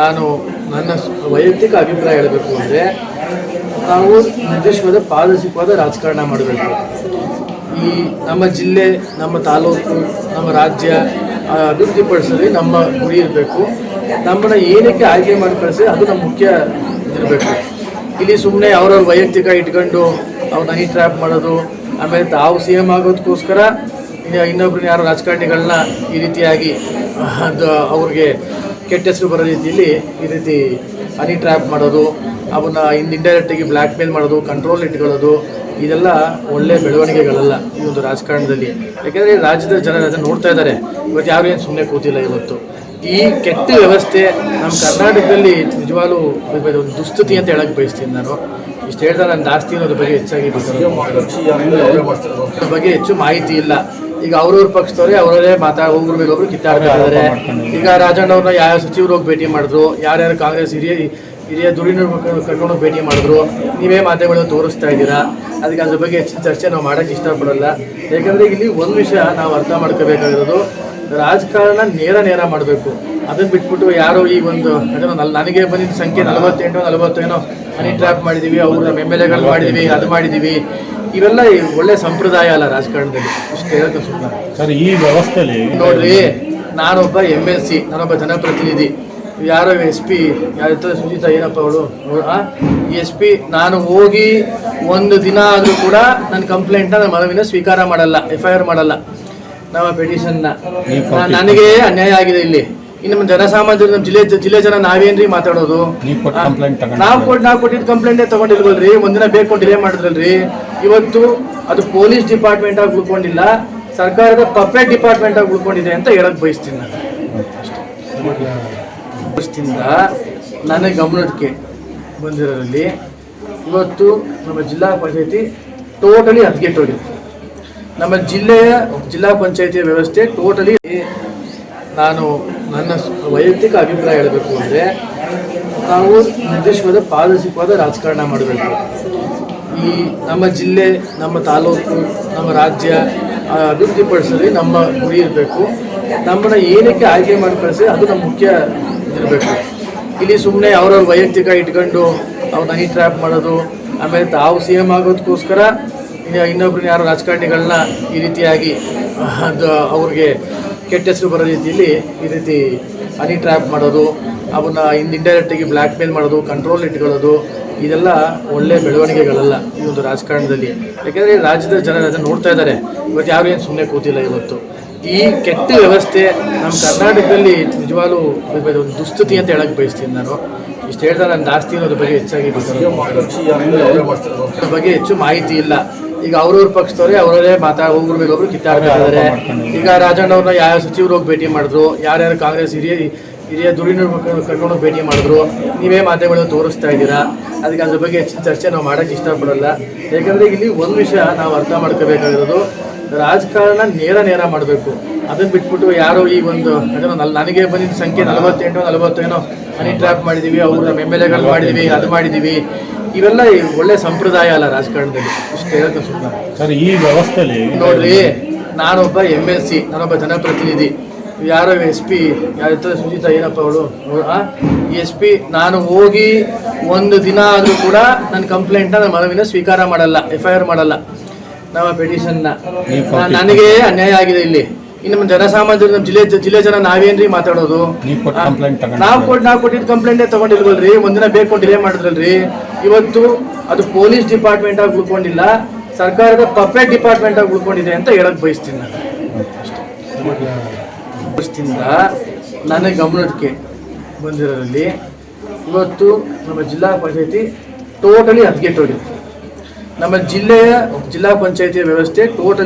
ನಾನು ನನ್ನ ವೈಯಕ್ತಿಕ ಅಭಿಪ್ರಾಯ ಹೇಳಬೇಕು ಅಂದರೆ ನಾವು ನಿರ್ದಿಷ್ಟವಾದ ಪಾರದರ್ಶಕವಾದ ರಾಜಕಾರಣ ಮಾಡಬೇಕು. ಈ ನಮ್ಮ ಜಿಲ್ಲೆ, ನಮ್ಮ ತಾಲೂಕು, ನಮ್ಮ ರಾಜ್ಯ ಅಭಿವೃದ್ಧಿಪಡಿಸೋದೇ ನಮ್ಮ ಗುರಿ ಇರಬೇಕು. ನಮ್ಮನ್ನು ಏನಕ್ಕೆ ಆಯ್ಕೆ ಮಾಡಿ ಕಳಿಸಿ ಅದು ನಮ್ಮ ಮುಖ್ಯ ಇರಬೇಕು. ಇಲ್ಲಿ ಸುಮ್ಮನೆ ಅವ್ರವ್ರ ವೈಯಕ್ತಿಕ ಇಟ್ಕೊಂಡು ಅವ್ರು ಹನಿ ಟ್ರ್ಯಾಪ್ ಮಾಡೋದು, ಆಮೇಲೆ ತಾವು ಸಿ ಎಮ್ ಆಗೋದಕ್ಕೋಸ್ಕರ ಇನ್ನೊಬ್ರನ್ನ ಯಾರು ರಾಜಕಾರಣಿಗಳನ್ನ ಈ ರೀತಿಯಾಗಿ ಅದು ಅವ್ರಿಗೆ ಕೆಟ್ಟ ಹೆಸರು ಬರೋ ರೀತಿಯಲ್ಲಿ ಈ ರೀತಿ ಹನಿ ಟ್ರ್ಯಾಪ್ ಮಾಡೋದು, ಅವನ್ನ ಇಂಡೈರೆಕ್ಟಾಗಿ ಬ್ಲ್ಯಾಕ್ ಮೇಲ್ ಮಾಡೋದು, ಕಂಟ್ರೋಲ್ ಇಟ್ಕೊಳ್ಳೋದು, ಇದೆಲ್ಲ ಒಳ್ಳೆಯ ಬೆಳವಣಿಗೆಗಳಲ್ಲ ಈ ಒಂದು ರಾಜಕಾರಣದಲ್ಲಿ. ಯಾಕೆಂದರೆ ರಾಜ್ಯದ ಜನರು ಅದನ್ನು ನೋಡ್ತಾ ಇದ್ದಾರೆ. ಇವತ್ತು ಯಾರು ಏನು ಸುಮ್ಮನೆ ಕೂತಿಲ್ಲ. ಇವತ್ತು ಈ ಕೆಟ್ಟ ವ್ಯವಸ್ಥೆ ನಮ್ಮ ಕರ್ನಾಟಕದಲ್ಲಿ ನಿಜವಾಗ್ಲೂ ಒಂದು ದುಸ್ಥಿತಿ ಅಂತ ಹೇಳಕ್ಕೆ ಬಯಸ್ತೀನಿ. ನಾನು ಇಷ್ಟು ಹೇಳ್ತಾ ನಾನು ಜಾಸ್ತಿ ಅನ್ನೋದ್ರ ಬಗ್ಗೆ ಹೆಚ್ಚಾಗಿ ಬಗ್ಗೆ ಹೆಚ್ಚು ಮಾಹಿತಿ ಇಲ್ಲ. ಈಗ ಅವ್ರವ್ರ ಪಕ್ಷದವರೇ ಅವರೇ ಒಬ್ಬರು ಮೇಲೊಬ್ರು ಕಿತ್ತಾಡ್ತಾ ಇದ್ದಾರೆ. ಈಗ ರಾಜಣ್ಣವ್ರನ್ನ ಯಾವ ಸಚಿವರು ಹೋಗಿ ಭೇಟಿ ಮಾಡಿದ್ರು, ಯಾರ್ಯಾರು ಕಾಂಗ್ರೆಸ್ ಹಿರಿಯ ಧುರೀಣರು ಕರ್ಕೊಂಡು ಭೇಟಿ ಮಾಡಿದ್ರು, ನೀವೇ ಮಾಧ್ಯಮಗಳನ್ನು ತೋರಿಸ್ತಾ ಇದ್ದೀರಾ. ಅದಕ್ಕೆ ಅದ್ರ ಬಗ್ಗೆ ಹೆಚ್ಚಿನ ಚರ್ಚೆ ನಾವು ಮಾಡೋಕ್ಕೆ ಇಷ್ಟಪಡಲ್ಲ. ಯಾಕಂದರೆ ಇಲ್ಲಿ ಒಂದು ವಿಷಯ ನಾವು ಅರ್ಥ ಮಾಡ್ಕೋಬೇಕಾಗಿರೋದು, ರಾಜಕಾರಣ ನೇರ ಮಾಡಬೇಕು. ಅದನ್ನು ಬಿಟ್ಬಿಟ್ಟು ಯಾರೋ ಈ ಒಂದು ನನಗೆ ಬಂದಿದ್ದ ಸಂಖ್ಯೆ 48-40 ಹನಿ ಟ್ರ್ಯಾಪ್ ಮಾಡಿದ್ದೀವಿ, ಅವರು ನಮ್ಮ MLAಗಳು ಮಾಡಿದ್ದೀವಿ, ಅದು ಮಾಡಿದ್ದೀವಿ, ಇವೆಲ್ಲ ಒಳ್ಳೆ ಸಂಪ್ರದಾಯ ಅಲ್ಲ ರಾಜಕಾರಣದಲ್ಲಿ. ಇಷ್ಟು ಹೇಳೋಕೆ ಸುಮ್ಮನೆ ಸರ್. ಈ ವ್ಯವಸ್ಥೆಯಲ್ಲಿ ನೋಡ್ರಿ, ನಾನೊಬ್ಬ MLC, ನಾನೊಬ್ಬ ಜನಪ್ರತಿನಿಧಿ. ಯಾರೋ SP ಯಾರ ಸುಜಿತಾ ಏನಪ್ಪ ಅವಳು SP, ನಾನು ಹೋಗಿ ಒಂದು ದಿನ ಆದರೂ ಕೂಡ ನನ್ನ ಕಂಪ್ಲೇಂಟ್ನ ನನ್ನ ಮನವಿನ ಸ್ವೀಕಾರ ಮಾಡಲ್ಲ, FIR ಮಾಡಲ್ಲ. ನಮ್ಮ ಪೆಟಿಷನ್ನ ನನಗೆ ಅನ್ಯಾಯ ಆಗಿದೆ. ಇಲ್ಲಿ ಇನ್ನು ನಮ್ಮ ಜನಸಾಮಾನ್ಯರು, ನಮ್ಮ ಜಿಲ್ಲೆ ಜನ ನಾವೇನ್ರಿ ಮಾತಾಡೋದು? ನಾವು ಕೊಟ್ಟಿದ್ದ ಕಂಪ್ಲೇಂಟೇ ತಗೊಂಡಿಲ್ವಲ್ರಿ. ಒಂದಿನ ಬೇಕು ಡಿಲೇ ಮಾಡಿದ್ರಲ್ರಿ. ಇವತ್ತು ಅದು ಪೊಲೀಸ್ ಡಿಪಾರ್ಟ್ಮೆಂಟ್ ಆಗಿ ಉಳ್ಕೊಂಡಿಲ್ಲ, ಸರ್ಕಾರದ ಪಬ್ಲಿಕ್ ಡಿಪಾರ್ಟ್ಮೆಂಟ್ ಆಗಿ ಉಳ್ಕೊಂಡಿದೆ ಅಂತ ಹೇಳಕ್ ಬಯಸ್ತೀನಿ. ನನ್ನ ಗಮನಕ್ಕೆ ಬಂದಿರೋದ್ರಲ್ಲಿ ಇವತ್ತು ನಮ್ಮ ಜಿಲ್ಲಾ ಪಂಚಾಯತಿ ಟೋಟಲಿ ಹದಗೆಟ್ಟೋಗಿದೆ. ನಮ್ಮ ಜಿಲ್ಲಾ ಪಂಚಾಯತಿಯ ವ್ಯವಸ್ಥೆ ಟೋಟಲಿ. ನಾನು ನನ್ನ ವೈಯಕ್ತಿಕ ಅಭಿಪ್ರಾಯ ಹೇಳಬೇಕು ಅಂದರೆ ನಾವು ನಿರ್ದಿಷ್ಟವಾದ ಪಾರದರ್ಶಕವಾದ ರಾಜಕಾರಣ ಮಾಡಬೇಕು. ಈ ನಮ್ಮ ಜಿಲ್ಲೆ, ನಮ್ಮ ತಾಲೂಕು, ನಮ್ಮ ರಾಜ್ಯ ಅಭಿವೃದ್ಧಿಪಡಿಸೋದೇ ನಮ್ಮ ಗುರಿ ಇರಬೇಕು. ನಮ್ಮನ್ನು ಏನಕ್ಕೆ ಆಯ್ಕೆ ಮಾಡಿ ಕಳಿಸಿ ಅದು ನಮ್ಮ ಮುಖ್ಯ ಇರಬೇಕು. ಇಲ್ಲಿ ಸುಮ್ಮನೆ ಅವ್ರವ್ರ ವೈಯಕ್ತಿಕ ಇಟ್ಕೊಂಡು ಅವ್ರು ಹನಿ ಟ್ರ್ಯಾಪ್ ಮಾಡೋದು, ಆಮೇಲೆ ತಾವು CM ಆಗೋದಕ್ಕೋಸ್ಕರ ಇನ್ನೊಬ್ರನ್ನ ಯಾರು ರಾಜಕಾರಣಿಗಳನ್ನ ಈ ರೀತಿಯಾಗಿ ಅದು ಅವ್ರಿಗೆ ಕೆಟ್ಟ ಹೆಸರು ಬರೋ ರೀತಿಯಲ್ಲಿ ಈ ರೀತಿ ಹನಿ ಟ್ರ್ಯಾಪ್ ಮಾಡೋದು, ಅವನ್ನ ಇಂಡೈರೆಕ್ಟಾಗಿ ಬ್ಲ್ಯಾಕ್ ಮೇಲ್ ಮಾಡೋದು, ಕಂಟ್ರೋಲ್ ಇಟ್ಕೊಳ್ಳೋದು, ಇದೆಲ್ಲ ಒಳ್ಳೆಯ ಬೆಳವಣಿಗೆಗಳಲ್ಲ ಈ ಒಂದು ರಾಜಕಾರಣದಲ್ಲಿ. ಯಾಕೆಂದರೆ ರಾಜ್ಯದ ಜನರು ಅದನ್ನು ನೋಡ್ತಾ ಇದ್ದಾರೆ. ಇವತ್ತು ಯಾರು ಏನು ಸುಮ್ಮನೆ ಕೂತಿಲ್ಲ. ಇವತ್ತು ಈ ಕೆಟ್ಟ ವ್ಯವಸ್ಥೆ ನಮ್ಮ ಕರ್ನಾಟಕದಲ್ಲಿ ನಿಜವಾಗ್ಲೂ ಒಂದು ದುಸ್ಥಿತಿ ಅಂತ ಹೇಳಕ್ಕೆ ಬಯಸ್ತೀನಿ. ನಾನು ಇಷ್ಟು ಹೇಳ್ತಾ ನಾನು ಜಾಸ್ತಿ ಅನ್ನೋದ್ರ ಬಗ್ಗೆ ಹೆಚ್ಚಾಗಿ ಬಗ್ಗೆ ಹೆಚ್ಚು ಮಾಹಿತಿ ಇಲ್ಲ. ಈಗ ಅವ್ರವ್ರ ಪಕ್ಷದವರೇ ಅವರೇ ಒಬ್ಬರು ಮೇಲೊಬ್ರು ಕಿತ್ತಾಡ್ತಾ ಇದ್ದಾರೆ. ಈಗ ರಾಜಣ್ಣವ್ರನ್ನ ಯಾವ ಸಚಿವರು ಹೋಗಿ ಭೇಟಿ ಮಾಡಿದ್ರು, ಯಾರ್ಯಾರು ಕಾಂಗ್ರೆಸ್ ಹಿರಿಯ ಧುರೀಣರು ಕರ್ಕೊಂಡು ಭೇಟಿ ಮಾಡಿದ್ರು, ನೀವೇ ಮಾಧ್ಯಮಗಳನ್ನು ತೋರಿಸ್ತಾ ಇದ್ದೀರಾ. ಅದಕ್ಕೆ ಅದ್ರ ಬಗ್ಗೆ ಹೆಚ್ಚಿನ ಚರ್ಚೆ ನಾವು ಮಾಡೋಕ್ಕೆ ಇಷ್ಟಪಡಲ್ಲ. ಯಾಕಂದರೆ ಇಲ್ಲಿ ಒಂದು ವಿಷಯ ನಾವು ಅರ್ಥ ಮಾಡ್ಕೋಬೇಕಾಗಿರೋದು, ರಾಜಕಾರಣ ನೇರ ಮಾಡಬೇಕು. ಅದನ್ನು ಬಿಟ್ಬಿಟ್ಟು ಯಾರೋ ಈ ಒಂದು ನನಗೆ ಬಂದಿದ್ದ ಸಂಖ್ಯೆ 48-40 ಹನಿ ಟ್ರ್ಯಾಪ್ ಮಾಡಿದ್ದೀವಿ, ಅವರು ನಮ್ಮ MLAಗಳು ಮಾಡಿದ್ದೀವಿ, ಅದು ಮಾಡಿದ್ದೀವಿ, ಇವೆಲ್ಲ ಒಳ್ಳೆ ಸಂಪ್ರದಾಯ ಅಲ್ಲ ರಾಜಕಾರಣದಲ್ಲಿ. ಇಷ್ಟು ಹೇಳೋಕೆ ಸುಮ್ಮನೆ ಸರ್. ಈ ವ್ಯವಸ್ಥೆಯಲ್ಲಿ ನೋಡ್ರಿ, ನಾನೊಬ್ಬ MLC, ನಾನೊಬ್ಬ ಜನಪ್ರತಿನಿಧಿ. ಯಾರೋ SP ಯಾರ ಸುಜಿತಾ ಏನಪ್ಪ ಅವಳು SP, ನಾನು ಹೋಗಿ ಒಂದು ದಿನ ಆದರೂ ಕೂಡ ನನ್ನ ಕಂಪ್ಲೇಂಟ್ನ ನನ್ನ ಮನವಿನ ಸ್ವೀಕಾರ ಮಾಡಲ್ಲ, FIR ಮಾಡಲ್ಲ. ನಮ್ಮ ಪೆಟಿಷನ್ನ ನನಗೆ ಅನ್ಯಾಯ ಆಗಿದೆ. ಇಲ್ಲಿ ಇನ್ನು ನಮ್ಮ ಜನಸಾಮಾನ್ಯರು, ನಮ್ಮ ಜಿಲ್ಲೆ ಜನ ನಾವೇನ್ರಿ ಮಾತಾಡೋದು? ನಾವು ಕೊಟ್ಟಿದ್ದ ಕಂಪ್ಲೇಂಟೇ ತಗೊಂಡಿಲ್ವಲ್ರಿ. ಒಂದಿನ ಬೇಕು ಡಿಲೇ ಮಾಡಿದ್ರಲ್ರಿ. ಇವತ್ತು ಅದು ಪೊಲೀಸ್ ಡಿಪಾರ್ಟ್ಮೆಂಟ್ ಆಗಿ ಉಳ್ಕೊಂಡಿಲ್ಲ, ಸರ್ಕಾರದ ಪಬ್ಲಿಕ್ ಡಿಪಾರ್ಟ್ಮೆಂಟ್ ಆಗಿ ಉಳ್ಕೊಂಡಿದೆ ಅಂತ ಹೇಳಕ್ ಬಯಸ್ತೀನಿ. ನನ್ನ ಗಮನಕ್ಕೆ ಬಂದಿರೋದ್ರಲ್ಲಿ ಇವತ್ತು ನಮ್ಮ ಜಿಲ್ಲಾ ಪಂಚಾಯತಿ ಟೋಟಲಿ ಹದಗೆಟ್ಟೋಗಿದೆ. ನಮ್ಮ ಜಿಲ್ಲಾ ಪಂಚಾಯತಿಯ ವ್ಯವಸ್ಥೆ ಟೋಟಲಿ